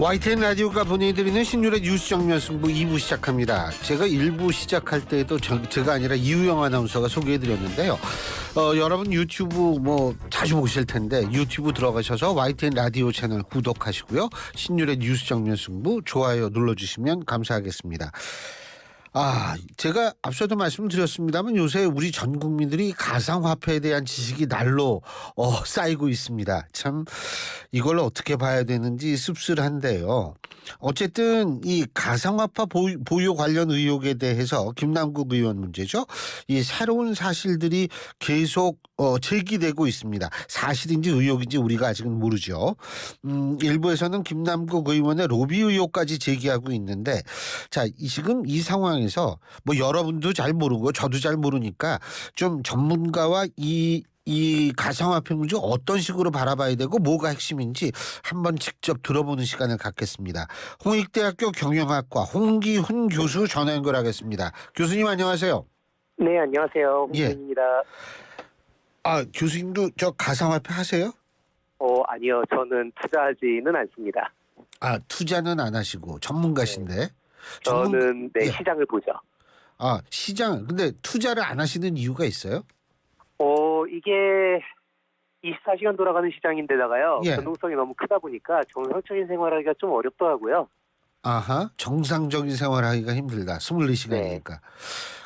YTN 라디오가 보내드리는 신율의 뉴스 정면 승부 2부 시작합니다. 제가 1부 시작할 때도 제가 아니라 이우영 아나운서가 소개해드렸는데요. 여러분 유튜브 자주 보실 텐데 유튜브 들어가셔서 YTN 라디오 채널 구독하시고요. 신율의 뉴스 정면 승부 좋아요 눌러주시면 감사하겠습니다. 제가 앞서도 말씀드렸습니다만 요새 우리 전 국민들이 가상화폐에 대한 지식이 날로 쌓이고 있습니다. 참 이걸 어떻게 봐야 되는지 씁쓸한데요. 어쨌든 이 가상화폐 보유 관련 의혹에 대해서 김남국 의원 문제죠. 이 새로운 사실들이 계속 제기되고 있습니다. 사실인지 의혹인지 우리가 아직은 모르죠. 일부에서는 김남국 의원의 로비 의혹까지 제기하고 있는데 지금 이 상황에서 여러분도 잘 모르고 저도 잘 모르니까 좀 전문가와 이 가상화폐 문제 어떤 식으로 바라봐야 되고 뭐가 핵심인지 한번 직접 들어보는 시간을 갖겠습니다. 홍익대학교 경영학과 홍기훈 교수 전화 연결하겠습니다. 교수님 안녕하세요. 네, 안녕하세요. 홍기훈입니다. 교수님도 저 가상화폐 하세요? 아니요. 저는 투자하지는 않습니다. 투자는 안 하시고 전문가신데? 네. 저는 시장을 보죠. 시장. 근데 투자를 안 하시는 이유가 있어요? 이게 24시간 돌아가는 시장인데다가요. 예. 변동성이 너무 크다 보니까 정상적인 생활하기가 좀 어렵더라고요. 정상적인 생활하기가 힘들다. 24시간이니까.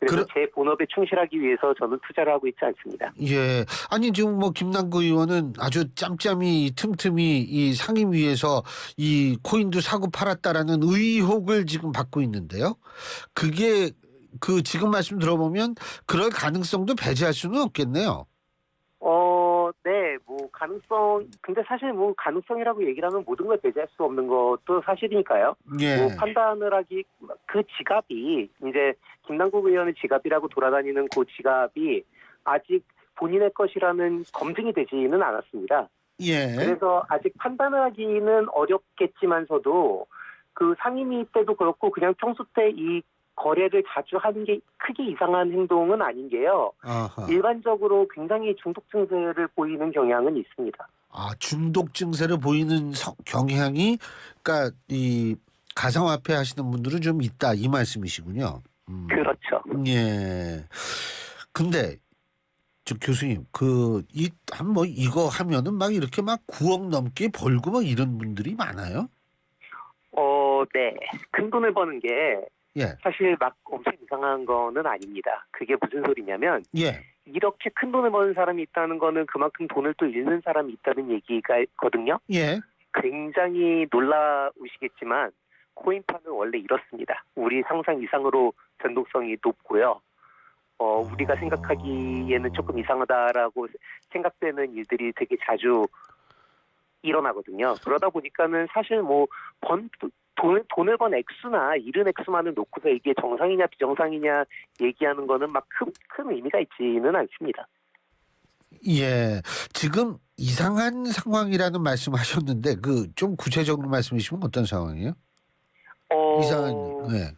그래서 제 본업에 충실하기 위해서 저는 투자를 하고 있지 않습니다. 예. 아니 지금 김남국 의원은 아주 짬짬이 틈틈이 이 상임위에서 이 코인도 사고 팔았다라는 의혹을 지금 받고 있는데요. 그게 지금 말씀 들어보면 그럴 가능성도 배제할 수는 없겠네요. 네, 가능성, 근데 사실 가능성이라고 얘기를 하면 모든 걸 배제할 수 없는 것도 사실이니까요. 예. 판단을 하기, 그 지갑이, 이제, 김남국 의원의 지갑이라고 돌아다니는 그 지갑이 아직 본인의 것이라는 검증이 되지는 않았습니다. 예. 그래서 아직 판단을 하기는 어렵겠지만서도 그 상임위 때도 그렇고 그냥 평소 때 이 거래를 자주 하는 게 크게 이상한 행동은 아닌 게요. 일반적으로 굉장히 중독 증세를 보이는 경향은 있습니다. 중독 증세를 보이는 경향이 그러니까 이 가상화폐 하시는 분들은 좀 있다 이 말씀이시군요. 그렇죠. 예. 근데 교수님 이거 하면은 막 이렇게 막 9억 넘게 벌고 막 이런 분들이 많아요? 네. 큰 돈을 버는 게 예. 사실 막 엄청 이상한 거는 아닙니다. 그게 무슨 소리냐면 이렇게 큰 돈을 버는 사람이 있다는 거는 그만큼 돈을 또 잃는 사람이 있다는 얘기가 있거든요. 예. 굉장히 놀라우시겠지만 코인판은 원래 이렇습니다. 우리 상상 이상으로 변동성이 높고요. 우리가 생각하기에는 조금 이상하다라고 생각되는 일들이 되게 자주 일어나거든요. 그러다 보니까는 사실 돈을 번 액수나 잃은 액수만을 놓고서 이게 정상이냐 비정상이냐 얘기하는 거는 막 큰 의미가 있지는 않습니다. 예. 지금 이상한 상황이라는 말씀하셨는데 좀 구체적으로 말씀해 주시면 어떤 상황이에요? 이상한. 네.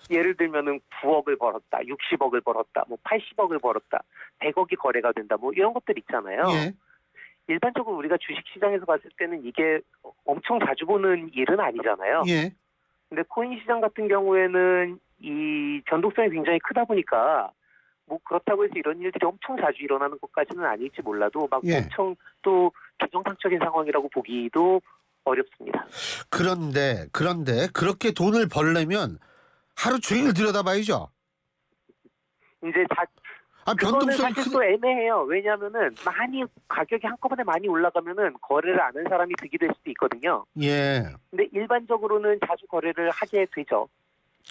예를 들면은 9억을 벌었다, 60억을 벌었다, 80억을 벌었다, 100억이 거래가 된다, 이런 것들 있잖아요. 예. 일반적으로 우리가 주식시장에서 봤을 때는 이게 엄청 자주 보는 일은 아니잖아요. 예. 근데 코인 시장 같은 경우에는 이 변동성이 굉장히 크다 보니까 그렇다고 해서 이런 일들이 엄청 자주 일어나는 것까지는 아닐지 몰라도 엄청 또 비정상적인 상황이라고 보기도 어렵습니다. 그런데 그렇게 돈을 벌려면 하루 종일 들여다봐야죠. 이제 그거는 사실 또 애매해요. 왜냐하면은 가격이 한꺼번에 많이 올라가면은 거래를 안 한 사람이 득이 될 수도 있거든요. 예. 근데 일반적으로는 자주 거래를 하게 되죠.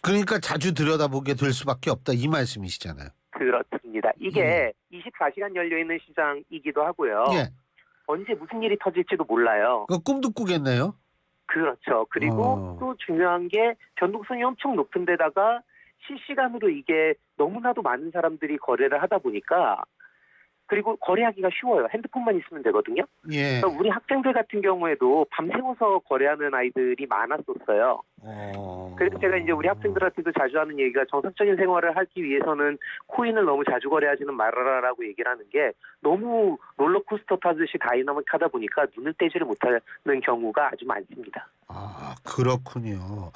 그러니까 자주 들여다보게 될 수밖에 없다 이 말씀이시잖아요. 그렇습니다. 이게 24시간 열려있는 시장이기도 하고요. 예. 언제 무슨 일이 터질지도 몰라요. 꿈도 꾸겠네요. 그렇죠. 그리고 또 중요한 게 변동성이 엄청 높은 데다가 실시간으로 이게 너무나도 많은 사람들이 거래를 하다 보니까 그리고 거래하기가 쉬워요. 핸드폰만 있으면 되거든요. 예. 그러니까 우리 학생들 같은 경우에도 밤새워서 거래하는 아이들이 많았었어요. 그래서 제가 이제 우리 학생들한테도 자주 하는 얘기가 정상적인 생활을 하기 위해서는 코인을 너무 자주 거래하지는 말아라라고 얘기를 하는 게 너무 롤러코스터 타듯이 다이나믹하다 보니까 눈을 떼지를 못하는 경우가 아주 많습니다. 아, 그렇군요.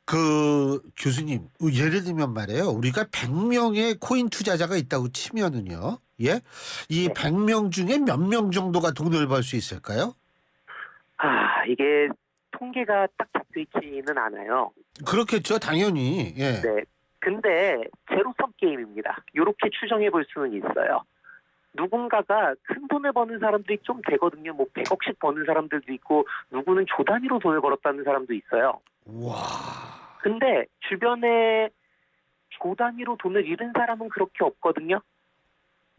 그 교수님, 예를 들면 말이에요. 우리가 100명의 코인 투자자가 있다고 치면은요. 예? 이 네. 100명 중에 몇 명 정도가 돈을 벌 수 있을까요? 이게 통계가 딱 잡혀 있지는 않아요. 그렇겠죠, 당연히. 예. 네. 근데 제로섬 게임입니다. 이렇게 추정해 볼 수는 있어요. 누군가가 큰 돈을 버는 사람들이 좀 되거든요. 뭐 100억씩 버는 사람들도 있고 누구는 조 단위로 돈을 벌었다는 사람도 있어요. 와. 근데 주변에 조 단위로 돈을 잃은 사람은 그렇게 없거든요.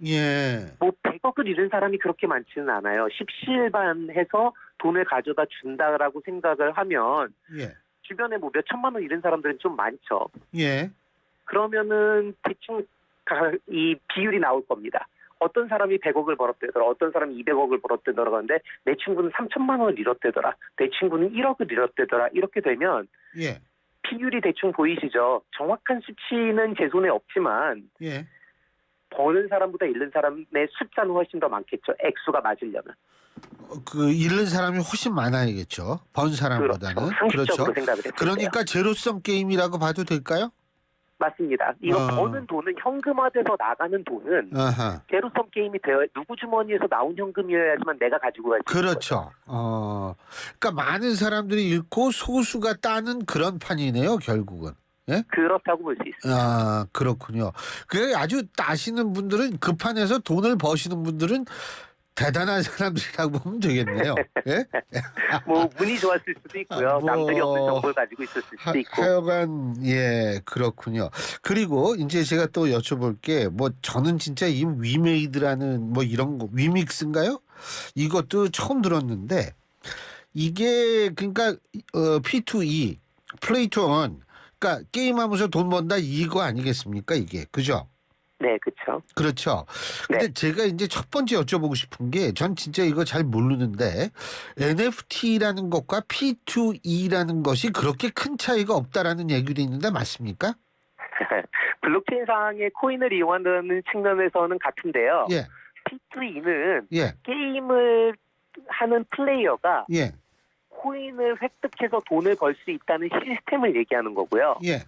예. 뭐 100억을 잃은 사람이 그렇게 많지는 않아요. 십시일반해서 돈을 가져다 준다라고 생각을 하면 예. 주변에 뭐 몇 천만 원 잃은 사람들은 좀 많죠. 예. 그러면은 대충 이 비율이 나올 겁니다. 어떤 사람이 100억을 벌었대더라, 어떤 사람이 200억을 벌었대더라. 그런데 내 친구는 3천만 원을 잃었대더라, 내 친구는 1억을 잃었대더라. 이렇게 되면 예. 비율이 대충 보이시죠? 정확한 수치는 제 손에 없지만 예. 버는 사람보다 잃는 사람의 숫자는 훨씬 더 많겠죠. 액수가 맞으려면. 그 잃는 사람이 훨씬 많아야겠죠. 번 사람보다는. 그렇죠. 상식적으로 생각을 했을 때요. 그러니까 제로섬 게임이라고 봐도 될까요? 맞습니다. 이거 어. 버는 돈은 현금화돼서 나가는 돈은 아하. 제로섬 게임이 되어 누구 주머니에서 나온 현금이어야지만 내가 가지고 갈 수 있는 거죠. 그렇죠. 그러니까 많은 사람들이 잃고 소수가 따는 그런 판이네요, 결국은. 예? 그렇다고 볼 수 있습니다. 아, 그렇군요. 그 아주 따시는 분들은 그 판에서 돈을 버시는 분들은 대단한 사람들이라고 보면 되겠네요. 예? 뭐 운이 좋았을 수도 있고요. 뭐, 남들이 없는 정보를 가지고 있었을 수도 있고. 하여간 예, 그렇군요. 그리고 이제 제가 또 여쭤볼 게 뭐 저는 진짜 이 위메이드라는 뭐 이런 거 위믹스인가요? 이것도 처음 들었는데 이게 그러니까 P2E 플레이 투 원 그러니까 게임하면서 돈 번다 이거 아니겠습니까 이게 그죠? 네, 그렇죠. 그렇죠. 근데 네. 제가 이제 첫 번째 여쭤보고 싶은 게 전 진짜 이거 잘 모르는데 NFT라는 것과 P2E라는 것이 그렇게 큰 차이가 없다라는 얘기도 있는데 맞습니까? 블록체인상의 코인을 이용한다는 측면에서는 같은데요. 예, P2E는 예, 게임을 하는 플레이어가 예, 코인을 획득해서 돈을 벌 수 있다는 시스템을 얘기하는 거고요. 예.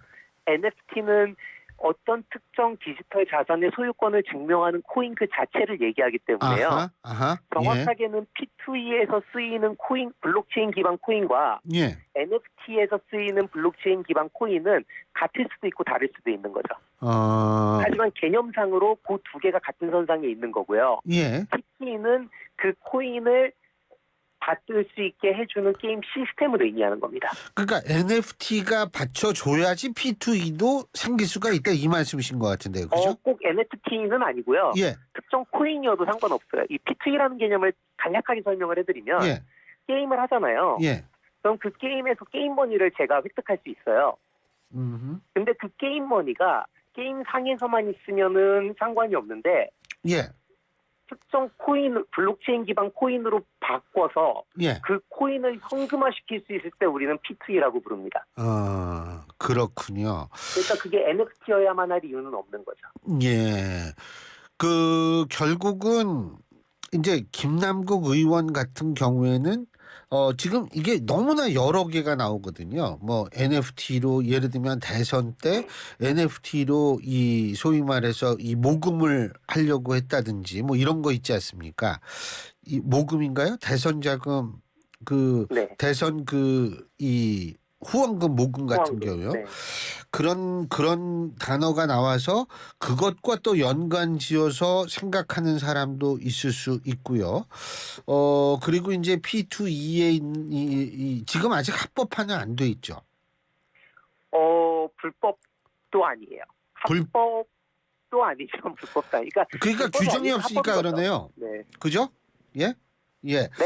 NFT는 어떤 특정 디지털 자산의 소유권을 증명하는 코인 그 자체를 얘기하기 때문에요. 아하, 정확하게는 P2E에서 쓰이는 코인, 블록체인 기반 코인과 예, NFT에서 쓰이는 블록체인 기반 코인은 같을 수도 있고 다를 수도 있는 거죠. 하지만 개념상으로 그 두 개가 같은 선상에 있는 거고요. 예. P2E는 그 코인을 받을 수 있게 해주는 게임 시스템을 의미하는 겁니다. 그러니까 NFT가 받쳐줘야지 P2E도 생길 수가 있다 이 말씀이신 것 같은데요, 그죠? 꼭 NFT는 아니고요. 예, 특정 코인이어도 상관없어요. 이 P2E라는 개념을 간략하게 설명을 해드리면 예, 게임을 하잖아요. 예. 그럼 그 게임에서 게임 머니를 제가 획득할 수 있어요. 근데 그 게임 머니가 게임 상에서만 있으면은 상관이 없는데 예, 특정 코인, 블록체인 기반 코인으로 바꿔서 예. 그 코인을 현금화시킬 수 있을 때 우리는 P2E라고 부릅니다. 그렇군요. 그러니까 그게 NFT여야만 할 이유는 없는 거죠. 예. 그 결국은 이제 김남국 의원 같은 경우에는 지금 이게 너무나 여러 개가 나오거든요. 뭐 NFT로 예를 들면 대선 때 NFT로 이 소위 말해서 이 모금을 하려고 했다든지 뭐 이런 거 있지 않습니까? 이 모금인가요? 대선 자금 그 네. 대선 그 이 후원금 모금 같은 경우요. 네. 그런 단어가 나와서 그것과 또 연관지어서 생각하는 사람도 있을 수 있고요. 그리고 이제 P2E에 지금 아직 합법화는 안 돼 있죠. 불법도 아니에요. 합법도 아니죠. 불법도 아니니까. 그러니까 규정이 없으니까 그러네요. 네. 그죠? 예? 예. 네?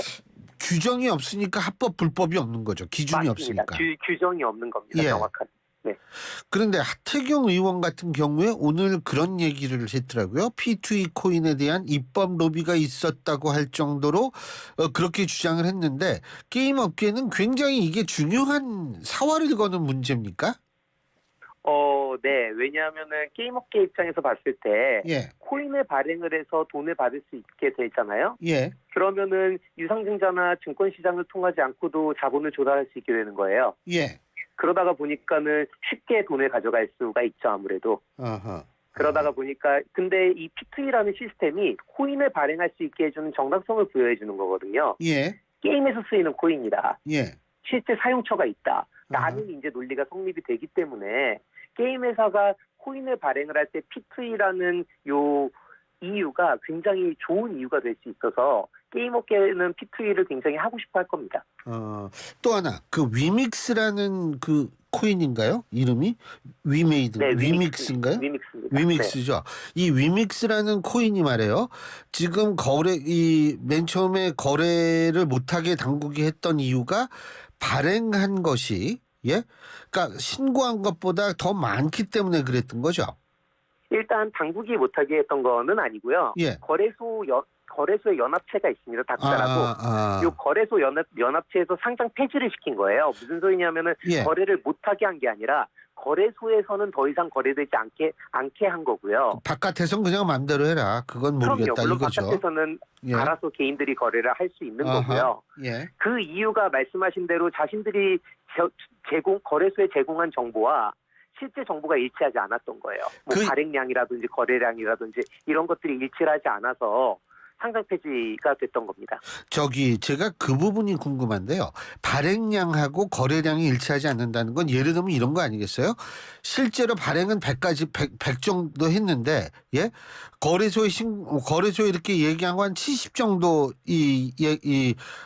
규정이 없으니까 합법 불법이 없는 거죠. 기준이 맞습니다. 없으니까. 규정이 없는 겁니다. 예. 정확한. 네. 그런데 하태경 의원 같은 경우에 오늘 그런 얘기를 했더라고요. P2E 코인에 대한 입법 로비가 있었다고 할 정도로 그렇게 주장을 했는데 게임 업계는 굉장히 이게 중요한 사활을 거는 문제입니까? 네. 왜냐하면은 게임 업계 입장에서 봤을 때 예, 코인을 발행을 해서 돈을 받을 수 있게 되잖아요. 예, 그러면은 유상증자나 증권시장을 통하지 않고도 자본을 조달할 수 있게 되는 거예요. 예. 그러다가 보니까는 쉽게 돈을 가져갈 수가 있죠, 아무래도. 아하. 그러다가 보니까 근데 이 P2E라는 시스템이 코인을 발행할 수 있게 해주는 정당성을 부여해 주는 거거든요. 예, 게임에서 쓰이는 코인이다. 예. 실제 사용처가 있다. 아하. 라는 이제 논리가 성립이 되기 때문에 게임 회사가 코인을 발행을 할 때 P2E라는 요 이유가 굉장히 좋은 이유가 될 수 있어서 게임 업계는 P2E를 굉장히 하고 싶어 할 겁니다. 또 하나 그 위믹스라는 그 코인인가요? 이름이 위메이드 네, 위믹스인가요? 위믹스입니다. 위믹스죠. 이 위믹스라는 코인이 말이에요. 지금 이 맨 처음에 거래를 못하게 당국이 했던 이유가 발행한 것이 그러니까 신고한 것보다 더 많기 때문에 그랬던 거죠. 일단 당국이 못하게 했던 거는 아니고요. 예. 거래소의 연합체가 있습니다. 닥자라고. 요 거래소 연합체에서 상장 폐지를 시킨 거예요. 무슨 소리냐면은 예. 거래를 못하게 한 게 아니라 거래소에서는 더 이상 거래되지 않게 한 거고요. 바깥에선 그냥 마음대로 해라. 그건 모르겠다 그럼요. 물론 이거죠. 바깥에서는 예. 알아서 개인들이 거래를 할 수 있는 아하. 거고요. 예. 그 이유가 말씀하신 대로 자신들이 거래소에 제공한 정보와 실제 정보가 일치하지 않았던 거예요. 뭐 발행량이라든지 거래량이라든지 이런 것들이 일치하지 않아서 상장 폐지가 됐던 겁니다. 제가 그 부분이 궁금한데요. 발행량하고 거래량이 일치하지 않는다는 건 예를 들면 이런 거 아니겠어요? 실제로 발행은 100 정도 했는데 거래소에 이렇게 얘기한 거 한 70 정도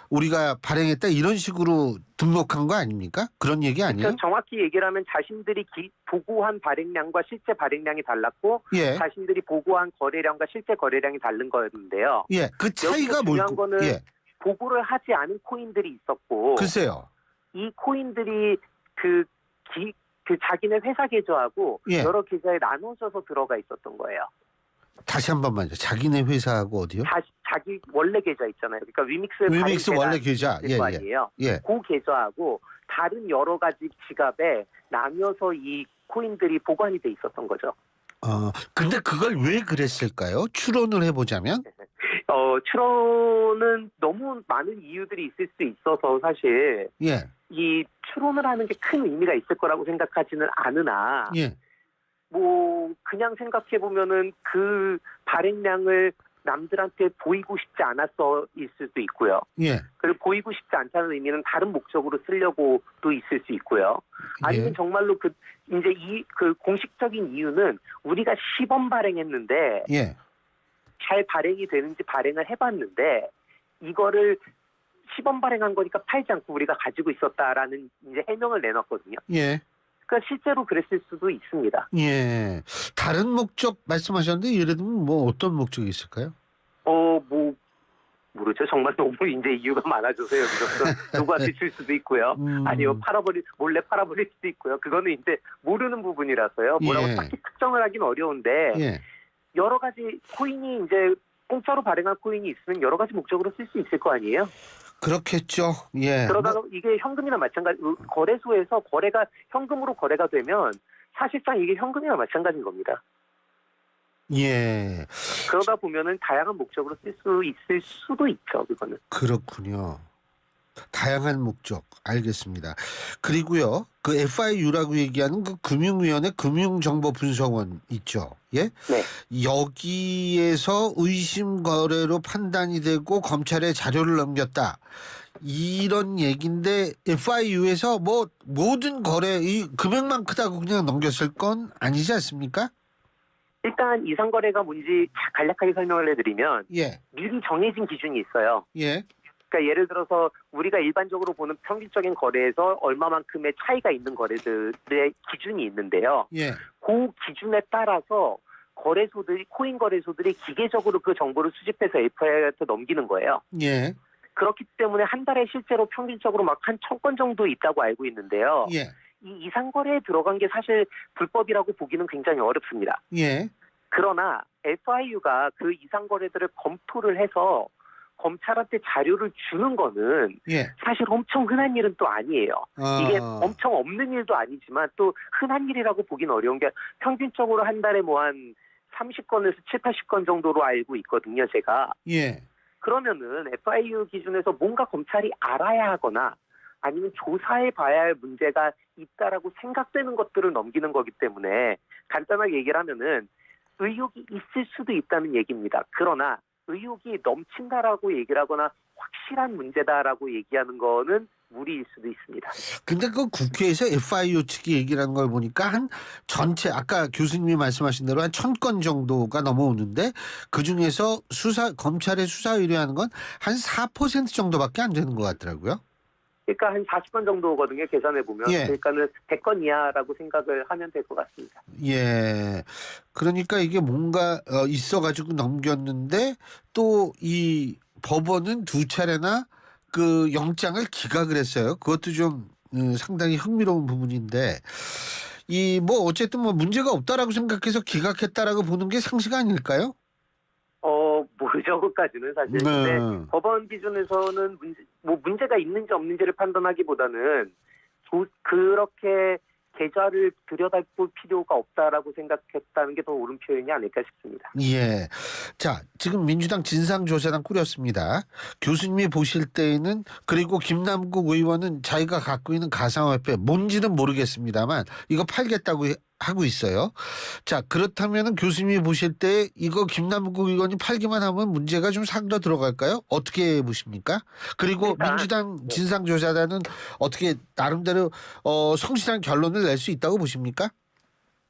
우리가 발행했다 이런 식으로 등록한 거 아닙니까? 그런 얘기 아니에요? 그러니까 정확히 얘기를 하면 자신들이 보고한 발행량과 실제 발행량이 달랐고 예. 자신들이 보고한 거래량과 실제 거래량이 다른 거였는데요. 예. 그 차이가 중요한 거는 예. 보고를 하지 않은 코인들이 있었고 글쎄요. 이 코인들이 그 자기네 회사 계좌하고 예. 여러 계좌에 나눠져서 들어가 있었던 거예요. 다시 한 번만요. 자기네 회사하고 어디요? 자기 원래 계좌 있잖아요. 그러니까 위믹스 원래 계좌. 거 아니에요. 예. 그 계좌하고 다른 여러 가지 지갑에 나뉘어서 이 코인들이 보관이 돼 있었던 거죠. 근데 그걸 왜 그랬을까요? 추론을 해보자면? 추론은 너무 많은 이유들이 있을 수 있어서 사실 예. 이 추론을 하는 게 큰 의미가 있을 거라고 생각하지는 않으나 예. 뭐 그냥 생각해 보면은 그 발행량을 남들한테 보이고 싶지 않았어 있을 수도 있고요. 예. 그리고 보이고 싶지 않다는 의미는 다른 목적으로 쓰려고도 있을 수 있고요. 아니면 예. 정말로 이제 그 공식적인 이유는 우리가 시범 발행했는데 예. 잘 발행이 되는지 발행을 해봤는데 이거를 시범 발행한 거니까 팔지 않고 우리가 가지고 있었다라는 이제 해명을 내놨거든요. 예. 그러니까 실제로 그랬을 수도 있습니다. 예. 다른 목적 말씀하셨는데 예를 들면 뭐 어떤 목적이 있을까요? 뭐 모르죠. 정말 너무 이제 이유가 많아져서 여기서 누구한테 줄 수도 있고요. 아니요 몰래 팔아버릴 수도 있고요. 그거는 이제 모르는 부분이라서요. 뭐라고 예. 딱히 특정을 하긴 어려운데 예. 여러 가지 코인이 이제 공짜로 발행한 코인이 있으면 여러 가지 목적으로 쓸 수 있을 거 아니에요. 그렇겠죠. 예. 그러다가 이게 현금이나 마찬가지 거래소에서 거래가 현금으로 거래가 되면 사실상 이게 현금이나 마찬가지인 겁니다. 예. 그러다 보면은 다양한 목적으로 쓸 수 있을 수도 있죠. 그거는. 그렇군요. 다양한 목적 알겠습니다. 그리고요. 그 FIU라고 얘기하는 그 금융위원회 금융정보분석원 있죠. 예? 네. 여기에서 의심 거래로 판단이 되고 검찰에 자료를 넘겼다. 이런 얘기인데 FIU에서 뭐 모든 거래 이 금액만 크다고 그냥 넘겼을 건 아니지 않습니까? 일단 이상거래가 뭔지 간략하게 설명을 해드리면 예. 미리 정해진 기준이 있어요. 예. 그러니까 예를 들어서 우리가 일반적으로 보는 평균적인 거래에서 얼마만큼의 차이가 있는 거래들의 기준이 있는데요. 예. 그 기준에 따라서 코인 거래소들이 기계적으로 그 정보를 수집해서 FIU한테 넘기는 거예요. 예. 그렇기 때문에 한 달에 실제로 평균적으로 막 한 1,000건 정도 있다고 알고 있는데요. 예. 이 이상거래에 들어간 게 사실 불법이라고 보기는 굉장히 어렵습니다. 예. 그러나 FIU가 그 이상거래들을 검토를 해서 검찰한테 자료를 주는 거는 예. 사실 엄청 흔한 일은 또 아니에요. 이게 어. 엄청 없는 일도 아니지만 또 흔한 일이라고 보기는 어려운 게 평균적으로 한 달에 뭐 한 30건에서 7, 80건 정도로 알고 있거든요, 제가. 예. 그러면은 FIU 기준에서 뭔가 검찰이 알아야 하거나 아니면 조사해 봐야 할 문제가 있다라고 생각되는 것들을 넘기는 거기 때문에 간단하게 얘기를 하면은 의혹이 있을 수도 있다는 얘기입니다. 그러나 의혹이 넘친다라고 얘기를 하거나 확실한 문제다라고 얘기하는 거는 무리일 수도 있습니다. 근데 그 국회에서 FIU 측이 얘기를 하는 걸 보니까 한 전체 아까 교수님이 말씀하신 대로 한 1000건 정도가 넘어오는데 그중에서 검찰에 수사 의뢰하는 건 한 4% 정도밖에 안 되는 것 같더라고요. 그러니까 한 40건 정도거든요. 계산해 보면. 예. 그러니까는 100건 이하라고 생각을 하면 될 것 같습니다. 예. 그러니까 이게 뭔가 있어가지고 넘겼는데 또 이 법원은 2차례나 그 영장을 기각을 했어요. 그것도 좀 상당히 흥미로운 부분인데 이 뭐 어쨌든 뭐 문제가 없다라고 생각해서 기각했다라고 보는 게 상식 아닐까요? 모르죠. 그까지는 사실. 근데 법원 기준에서는 문제가 있는지 없는지를 판단하기보다는 그렇게 계좌를 들여다볼 필요가 없다라고 생각했다는 게 더 옳은 표현이 아닐까 싶습니다. 예. 자, 지금 민주당 진상조사단 꾸렸습니다. 교수님이 보실 때에는 그리고 김남국 의원은 자기가 갖고 있는 가상화폐 뭔지는 모르겠습니다만 이거 팔겠다고 하고 있어요. 자, 그렇다면은 교수님이 보실 때 이거 김남국 의원이 팔기만 하면 문제가 좀 사그러 들어갈까요? 어떻게 보십니까? 그리고 일단, 민주당 진상조사단은 어떻게 나름대로 성실한 결론을 낼 수 있다고 보십니까?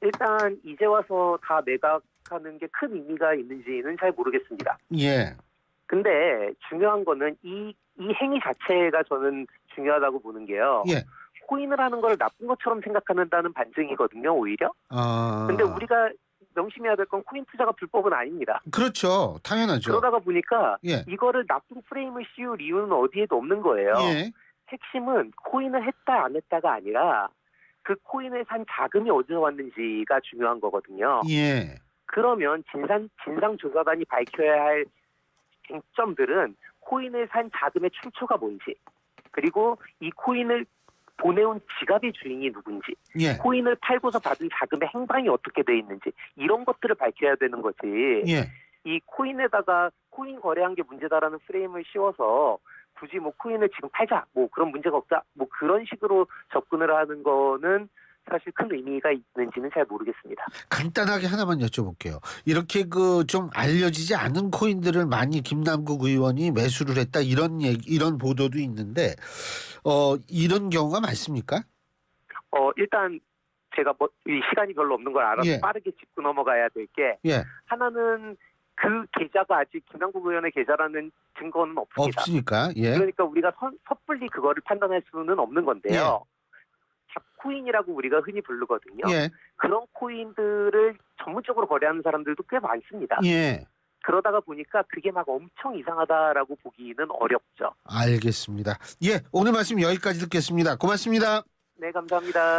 일단 이제 와서 다 매각하는 게 큰 의미가 있는지는 잘 모르겠습니다. 예. 근데 중요한 거는 이 행위 자체가 저는 중요하다고 보는 게요. 예. 코인을 하는 걸 나쁜 것처럼 생각하는다는 반증이거든요, 오히려. 근데 우리가 명심해야 될 건 코인 투자가 불법은 아닙니다. 그렇죠. 당연하죠. 그러다가 보니까 예. 이거를 나쁜 프레임을 씌울 이유는 어디에도 없는 거예요. 예. 핵심은 코인을 했다 안 했다가 아니라 그 코인을 산 자금이 어디서 왔는지가 중요한 거거든요. 예. 그러면 진상조사단이 밝혀야 할 쟁점들은 코인을 산 자금의 출처가 뭔지, 그리고 이 코인을 보내온 지갑의 주인이 누군지, 예. 코인을 팔고서 받은 자금의 행방이 어떻게 돼 있는지 이런 것들을 밝혀야 되는 거지. 예. 이 코인에다가 코인 거래한 게 문제다라는 프레임을 씌워서 굳이 뭐 코인을 지금 팔자, 뭐 그런 문제가 없다, 뭐 그런 식으로 접근을 하는 거는 사실 큰 의미가 있는지는 잘 모르겠습니다. 간단하게 하나만 여쭤볼게요. 이렇게 그 좀 알려지지 않은 코인들을 많이 김남국 의원이 매수를 했다 이런 보도도 있는데 이런 경우가 많습니까? 일단 제가 이 시간이 별로 없는 걸 알아서 예. 빠르게 짚고 넘어가야 될 게 예. 하나는 그 계좌가 아직 김남국 의원의 계좌라는 증거는 없습니다. 없으니까. 예. 그러니까 우리가 섣불리 그거를 판단할 수는 없는 건데요. 잡코인이라고 우리가 흔히 부르거든요. 예. 그런 코인들을 전문적으로 거래하는 사람들도 꽤 많습니다. 예. 그러다가 보니까 그게 막 엄청 이상하다라고 보기는 어렵죠. 알겠습니다. 예. 오늘 말씀 여기까지 듣겠습니다. 고맙습니다. 네, 감사합니다.